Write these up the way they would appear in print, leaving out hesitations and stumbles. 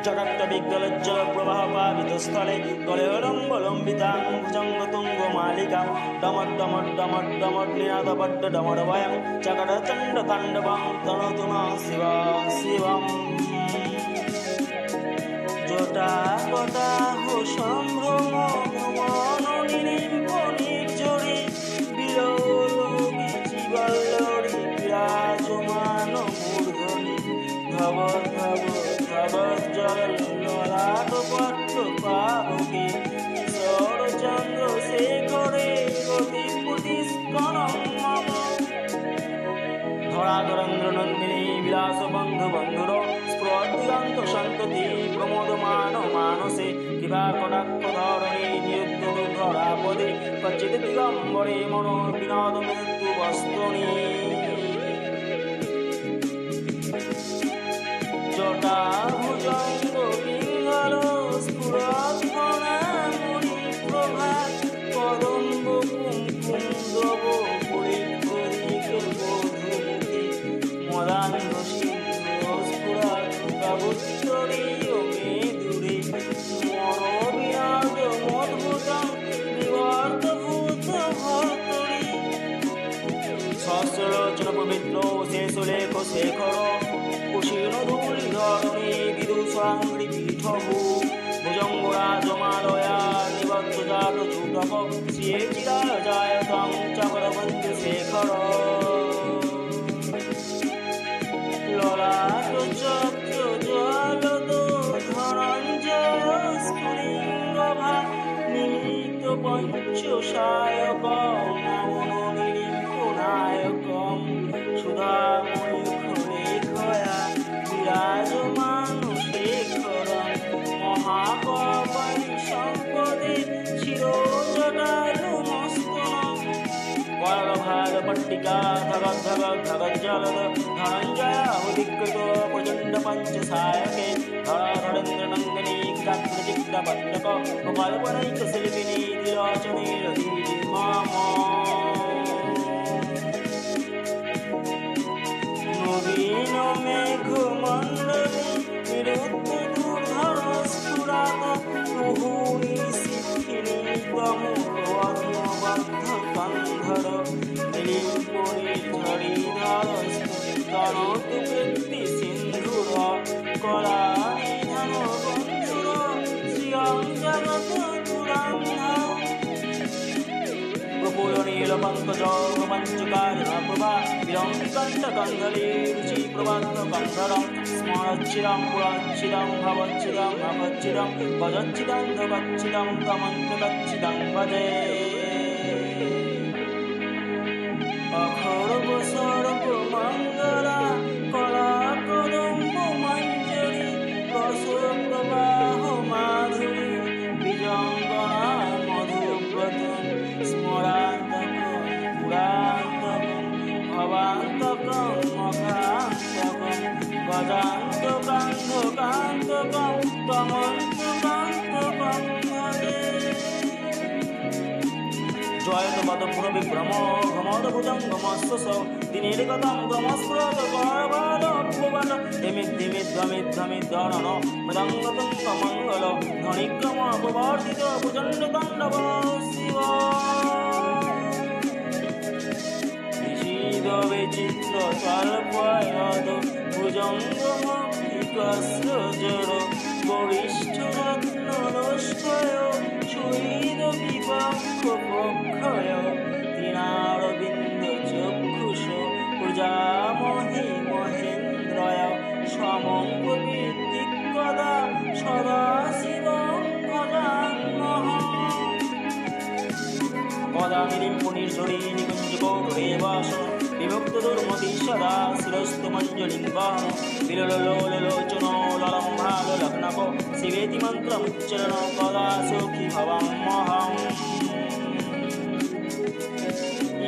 জটাট্টবিজ্ঞলোজ্জ্বল প্রবাহ পাবিতস্থলে গলেহলম্বলম্বিতাং ভুজঙ্গতুঙ্গমালিকাং ডমড্ডমড্ডমড্ডমড্নিনাদবড্ডমডভয়ং চকটচণ্ডতাণ্ডবং তনতু নঃ শিবা শিবম। জটাকটাহ সম্ভ্রম ভ্রমণনিরিম্পনির্ঝরি বিলোলবিচিবল্লরি বিরাজমান মূর্ধনি ধব ধব ধব জলললাটপট্ট পাবকে কিশোরচন্দ্র শেখরে গতিপুটিস্কণং মম। ধরাধরেন্দ্র নন্দিনী বিলাস বন্ধু বন্ধুর স্ফুরদ্দিগন্ত সন্ততি প্রমোদমান মানসে কিবা কটাক্ষ ধরণী নিরুদ্ধ দুর্ধরাপদে কচিৎ দিগম্বরে মনো বিনোদ মৃত্যু বস্ত্রণী। জটা ভুজঙ্গ পিঙ্গল স্ফুরদ্ঘনামণি প্রভা কদম্ব কুঙ্কুম দ্রব পরিঘরিত বধূমুখী মদান্ধ সিন্ধু স্ফুরাৎকাবুত্তরীয় মেদুরে মনোবিনাদ মদ্ভুতং বিবর্তভূত ভর্তরি। সহস্রলোচন পবিত্র শেষলেখ শেখর কুশীর্ণ ধূলিধরণী বিদুষাঙ্ঘ্রি পীঠভূ ভুজঙ্গরাজমালয়া নিবদ্ধজাত চূটক শ্রিয়ে চিরাজায়তং চক্রবর্তী শেখর। ললাট চক্র জ্বালদ ধনঞ্জয় স্ফুলিঙ্গভা নিহিত পঞ্চসায়কং নমননিরিম্পনায়কং সুধাময়ূখলেখয়া বিরাজমান শেখরং মহাকপালি সম্পদে শিরোজটালুমস্তনং। করভাগ পট্টিকা ধগৎ ধগৎ ধগৎ জলদ ধনঞ্জয়াবধিকৃত প্রচণ্ড পঞ্চসায়কে ধরাধরেন্দ্র নন্দিনী চিত্রপট্টক কল্পনৈক শিল্পিনী ত্রিলোচনীরধি মম। নবীন মেঘমণ্ডলী নিরুদ্ধ দুর্ধর স্ফুরাত কুহুনি শিক্ষিণী তমোবদ্ধ কন্ধর নিরিম্পনির্ঝরিধর স্তনতু কীর্তি সিন্ধুর কলানিধন বন্ধুর শ্রিয়ং জগৎ দুরান্ধর। প্রফুল্লনীল পঙ্কজ পঞ্চকারিণপ্রভা বিরঙ্কণ্ঠকন্ধলী রুচি প্রবদ্ধ কন্ধরং স্মরচ্ছিদং পুরচ্ছিদং ভবচ্ছিদং অবচ্ছিদং ভজচ্ছিদং ধবচ্ছিদং তমন্তগচ্ছিদং ভজে। অখর্ব সর্ব মঙ্গলা কলা কদম্ব মঞ্জরি রসপ্রবাহ মাধুরী বিজঙ্গনা মধুব্রত স্মরান্তকং পুরান্তকং ভবান্তকং মখান্তকং গজান্তকান্তকান্তকং তমন্তকান্তকং ভজে। জয়তপদপুর বিভ্রম ঘমোদভুজঙ্গমস্বস দিনির্গতং গমস্ফুরত করবালভুবন ধিমিদ্ধিমিধ্বমিধ্বমিদ্ধনন মৃদঙ্গতুঙ্গমঙ্গল ধ্বনিক্রম প্রবর্তিত ভুজণ্ডতাণ্ডব শিব। নিষীদ বিচিত্র স্বল্পয়দ ভুজঙ্গমভিকস্রজর বরিষ্ঠ রত্নলোষ্ঠয় সুহৃদ বিপক্ষ পক্ষয় দীনারবিন্দ চক্ষুষ প্রজামহি মহেন্দ্রয় সমং প্রবৃত্তিকদা সদা শিবং ভজাম্যহং। কদা নিরিম্পনির্ঝরি নিকুঞ্জগৌরদেবাসন বিভক্ত দুর্মতি সদা শিরস্তু মঞ্জলিং বহন বিলোলোলোচন ললম্ভাল লগ্নক শিবেতি মন্ত্রমুচ্চরণ কদা সখী ভবাম্যহং।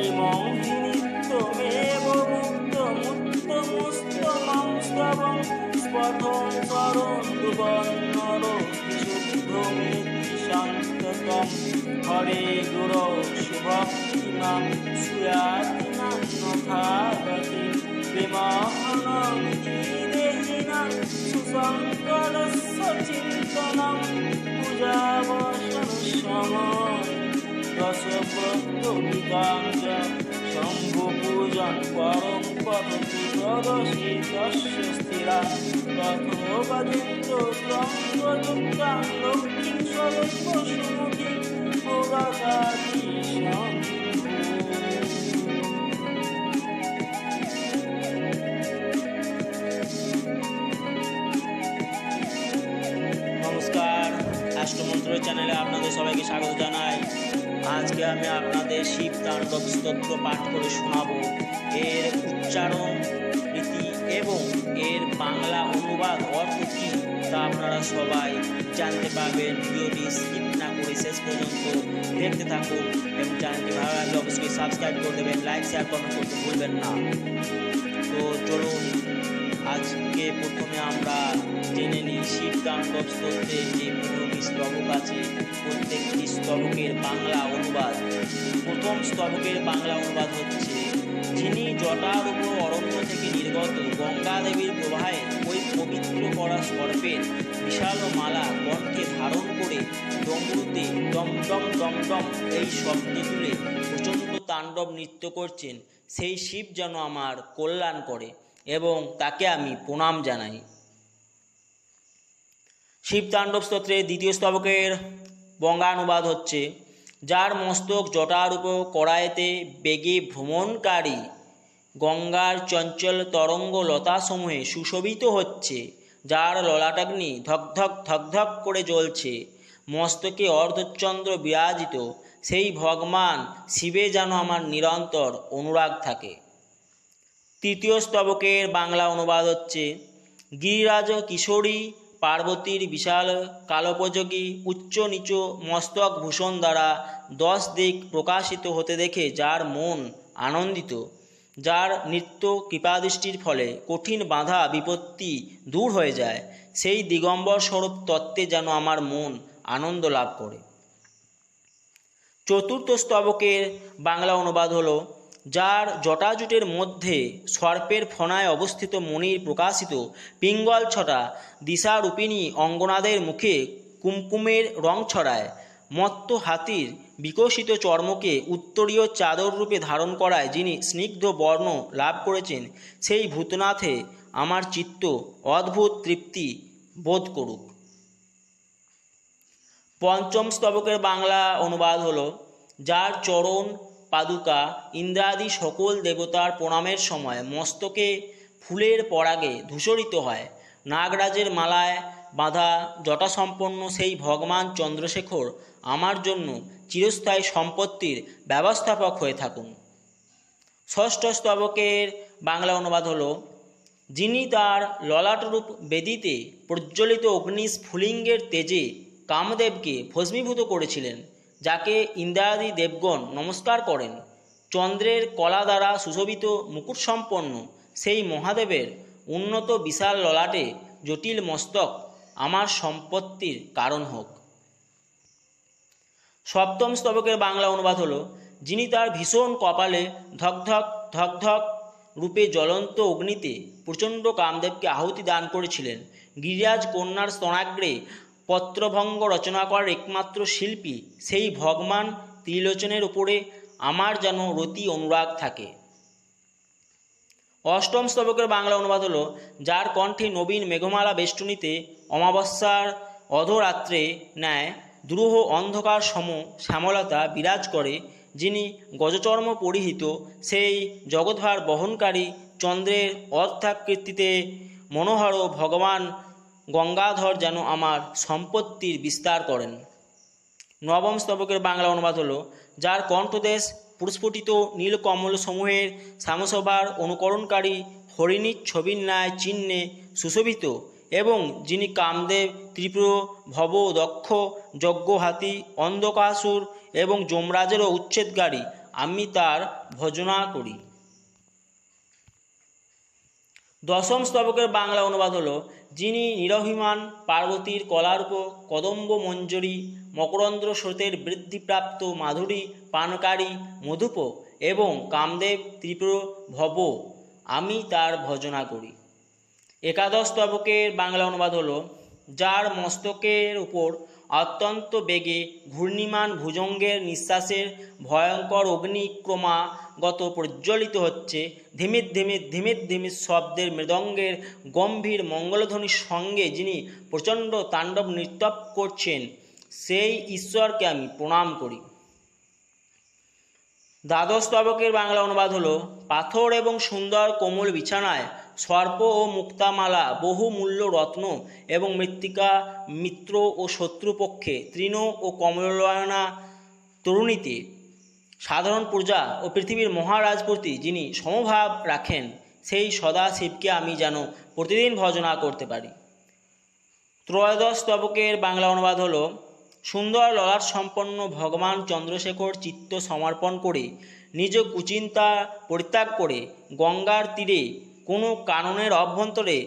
ইমং হি নিত্যমেব মুক্তমুত্তমস্তমং স্তবং স্পঠং করন্দুবর্ণর বিশুদ্ধমিতি শান্ততম হরে গুরো শুভক্তিমাং সুয়াতিনাং নথাগতি বিমোহনমিতি দেহিনাং সুসংকলস্য চিন্তনম পূজাবসন সময় রসব্রতবিদাঞ্চ শম্ভু পূজন পরম পদ্ধতি প্রদশী তস্য স্থিরা তথোপদিত্য ত্রঙ্গযুক্তাং লক্ষ্মীং স্বরূপ সুমুখী পুরকাতি নমস্কার, অষ্টমন্ত্র চ্যানেলে আপনাদের সবাইকে স্বাগত জানাই। আজকে আমি আপনাদের শিব তাণ্ডব স্তোত্র পাঠ করে শোনাবো। এর উচ্চারণ রীতি এবং এর বাংলা অনুবাদ অর্থ কী তা আপনারা সবাই জানতে পারবেন। ভিডিওটি স্কিপ না করে শেষ পর্যন্ত দেখতে থাকুন এবং চ্যানেলটি ভালো লাগলে অবশ্যই সাবস্ক্রাইব করে দেবেন, লাইক শেয়ার কমেন্ট করতে ভুলবেন না। তো চলুন আজকে প্রথমে আমরা জেনে নিই শিব তাণ্ডব স্তোত্রের যে 15টি স্তবক আছে প্রত্যেকটি স্তবকের বাংলা অনুবাদ। প্রথম স্তবকের বাংলা অনুবাদ হচ্ছে, যিনি জটার উপর অরণ্য থেকে নির্গত গঙ্গা দেবীর প্রবাহে ওই পবিত্র করা সর্পের বিশাল মালা কণ্ঠে ধারণ করে ডমরুতে দমদম দমদম এই শব্দ তুলে প্রচণ্ড তাণ্ডব নৃত্য করছেন, সেই শিব যেন আমার কল্যাণ করে এবং তাকে আমি প্রণাম জানাই। শিব তাণ্ডব স্তোত্রের দ্বিতীয় স্তবকের বঙ্গানুবাদ হচ্ছে, যার মস্তক জটার উপর কড়াইতে বেগে ভ্রমণকারী গঙ্গার চঞ্চল তরঙ্গ লতাসমূহে সুশোভিত হচ্ছে, যার ললাটাগ্নি ধকধক ধকধক করে জ্বলছে, মস্তকে অর্ধচন্দ্র বিরাজিত, সেই ভগবান শিবে যেন আমার নিরন্তর অনুরাগ থাকে। তৃতীয় স্তবকের বাংলা অনুবাদ হচ্ছে, গিরিরাজ কিশোরী পার্বতীর বিশাল কালোপযোগী উচ্চ নিচ মস্তক ভূষণ দ্বারা 10 দিক প্রকাশিত হতে দেখে যার মন আনন্দিত, যার নিত্য কৃপাদৃষ্টির ফলে কঠিন বাধা বিপত্তি দূর হয়ে যায়, সেই দিগম্বর স্বরূপ তত্ত্বে যেন আমার মন আনন্দ লাভ করে। চতুর্থ স্তবকের বাংলা অনুবাদ হলো, যার জটাজুটের মধ্যে সর্পের ফণায় অবস্থিত মণির প্রকাশিত পিঙ্গল ছটা দিশারূপিণী অঙ্গনাদের মুখে কুমকুমের রং ছড়ায়, মত্ত হাতির বিকশিত চর্মকে উত্তরীয় চাদর রূপে ধারণ করায় যিনি স্নিগ্ধ বর্ণ লাভ করেছেন, সেই ভূতনাথে আমার চিত্ত অদ্ভুত তৃপ্তি বোধ করুক। পঞ্চম স্তবকের বাংলা অনুবাদ হলো, যার চরণ পাদুকা ইন্দ্রাদি সকল দেবতার প্রণামের সময় মস্তকে ফুলের পরাগে ধূসরিত হয়, নাগরাজের মালায় বাঁধা জটাসম্পন্ন সেই ভগবান চন্দ্রশেখর আমার জন্য চিরস্থায়ী সম্পত্তির ব্যবস্থাপক হয়ে থাকুন। ষষ্ঠ স্তবকের বাংলা অনুবাদ হলো, যিনি তার ললাটরূপ বেদিতে প্রজ্বলিত অগ্নিস্ফুলিঙ্গের তেজে কামদেবকে ভস্মীভূত করেছিলেন, যাকে ইন্দ্রাদি দেবগণ নমস্কার করেন, চন্দ্রের কলা দ্বারা সুশোভিত মুকুটসম্পন্ন সেই মহাদেবের উন্নত বিশাল ললাটে জটিল মস্তক আমার সম্পত্তির কারণ হোক। সপ্তম স্তবকের বাংলা অনুবাদ হলো, যিনি তার ভীষণ কপালে ধকধক ধকধক রূপে জ্বলন্ত অগ্নিতে প্রচণ্ড কামদেবকে আহুতি দান করেছিলেন, গিরিরাজ কন্যার স্তনাগ্রে পত্রভঙ্গ রচনা করার একমাত্র শিল্পী, সেই ভগবান ত্রিলোচনের উপরে আমার যেন রতি অনুরাগ থাকে। অষ্টম স্তবকের বাংলা অনুবাদ হলো, যার কণ্ঠে নবীন মেঘমালা বেষ্টনীতে অমাবস্যার অধরাত্রে ন্যায় দ্রুহ অন্ধকার সম শ্যামলতা বিরাজ করে, যিনি গজচর্ম পরিহিত সেই জগদ্ভার বহনকারী চন্দ্রের অর্থাকৃতিতে মনোহর ভগবান গঙ্গাধর যেন আমার সম্পত্তির বিস্তার করেন। নবম স্তবকের বাংলা অনুবাদ হলো, যার কণ্ঠদেশ প্রস্ফুটিত নীলকমল সমূহের শ্যামসভার অনুকরণকারী হরিণীর ছবির ন্যায় চিহ্নে সুশোভিত এবং যিনি কামদেব ত্রিপুর ভব দক্ষ যজ্ঞহাতি অন্ধকাসুর এবং যমরাজেরও উচ্ছেদকারী, আমি তার ভজনা করি। দশম স্তবকের বাংলা অনুবাদ হলো, যিনি নিরভিমান পার্বতীর কলারূপ কদম্ব মঞ্জরী মকরন্দ্র স্রোতের বৃদ্ধিপ্রাপ্ত মাধুরী পানকারী মধুপ এবং কামদেব ত্রিপুর ভব, আমি তার ভজনা করি। একাদশ স্তবকের বাংলা অনুবাদ হলো, যার মস্তকের উপর অত্যন্ত বেগে ঘূর্ণিমান ভুজঙ্গের নিঃশ্বাসের ভয়ঙ্কর অগ্নি ক্রমাগত প্রজ্বলিত হচ্ছে। ধিমির ধিমির ধিমির ধিমির শব্দের মৃদঙ্গের গম্ভীর মঙ্গলধ্বনির সঙ্গে যিনি প্রচণ্ড তাণ্ডব নৃত্য করছেন, সেই ঈশ্বরকে আমি প্রণাম করি। দ্বাদশ স্তবকের বাংলা অনুবাদ হলো: পাথর এবং সুন্দর কোমল বিছানায় সর্প ও মুক্তামালা, বহু মূল্য রত্ন এবং মৃত্তিকা, মিত্র ও শত্রুপক্ষে তৃণ ও কমলনয়না তরুণীতে সাধারণ প্রজা ও পৃথিবীর মহারাজপ্রতি যিনি সমভাব রাখেন, সেই সদাশিবকে আমি যেন প্রতিদিন ভজনা করতে পারি। ত্রয়োদশ স্তবকের বাংলা অনুবাদ হলো: সুন্দর ললাট সম্পন্ন ভগবান চন্দ্রশেখর চিত্ত সমর্পণ করে নিজ কুচিন্তা পরিত্যাগ করে গঙ্গার তীরে কোনো কাননের অভ্যন্তরে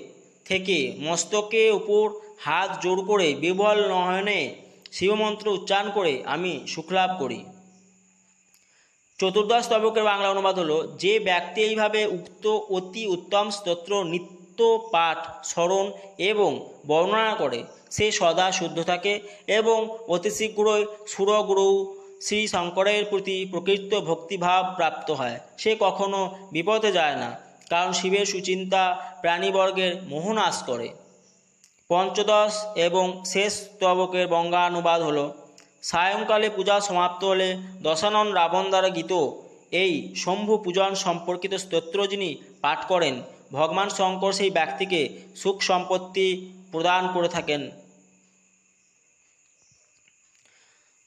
থেকে মস্তকে উপর হাত জোড় করে বিহ্বল নয়নে শিবমন্ত্র উচ্চারণ করে আমি সুখলাভ করি। চতুর্দশ স্তবকের বাংলা অনুবাদ হলো: যে ব্যক্তি এইভাবে উক্ত অতি উত্তম স্তোত্র নিত্য পাঠ, স্মরণ এবং বর্ণনা করে, সে সদা শুদ্ধ থাকে এবং অতি শীঘ্রই সুরগুরু শ্রী শঙ্করের প্রতি প্রকৃত ভক্তিভাব প্রাপ্ত হয়। সে কখনো বিপদে যায় না, কারণ শিবের সুচিন্তা প্রাণীবর্গের মোহনাশ করে। পঞ্চদশ এবং শেষ স্তবকের বঙ্গানুবাদ হলো: সায়ংকালে পূজা সমাপ্ত হলে দশানন রাবণ দ্বারা গীত এই শম্ভু পূজন সম্পর্কিত স্তোত্র যিনি পাঠ করেন, ভগবান শঙ্কর সেই ব্যক্তিকে সুখ সম্পত্তি প্রদান করে থাকেন।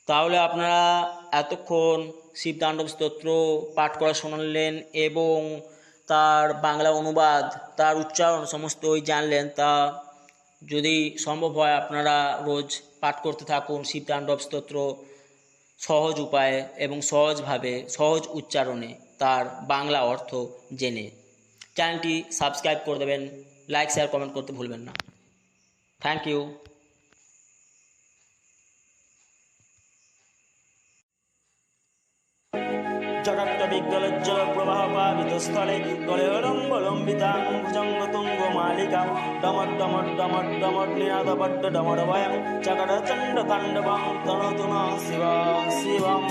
তাহলে আপনারা এতক্ষণ শিবতাণ্ডব স্তোত্র পাঠ করা শুনলেন এবং তার বাংলা অনুবাদ, তার উচ্চারণ সমস্তই জানলেন। তা যদি সম্ভব হয় আপনারা রোজ পাঠ করতে থাকুন শিবতাণ্ডব স্তোত্র, সহজ উপায়ে এবং সহজভাবে, সহজ উচ্চারণে তার বাংলা অর্থ জেনে। চ্যানেলটি সাবস্ক্রাইব করে দেবেন, লাইক শেয়ার কমেন্ট করতে ভুলবেন না। Thank you. জটাট্টবিজ্ঞলোজ্জ্বল প্রবাহপাবিতস্থলে গলেহলম্বলম্বিতাং ভুজঙ্গতুঙ্গমালিকাং ডমড্ডমড্ডমড্ডমড নিনাদবড্ড ডমডভয়ং চকটচণ্ডতাণ্ডবং তনতু নঃ শিবা শিবম।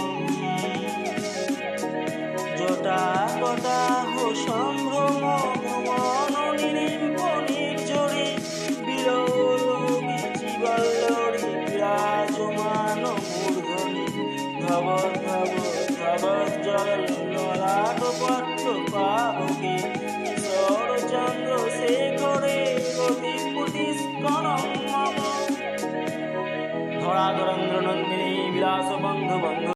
জটাকটাহ সম্ভ্রম ভ্রমণ নিরিম্ব নির্ঝরি বিলোকিচিবল্লরি বিরাজমান মূর্ধনি ধব ধব জললাটপট্ট পাবকে শরচন্দ্র শেখরে গতিপুটিস্করং মম ধরাধরেন্দ্র নন্দিনী বিলাস বন্ধু বন্ধু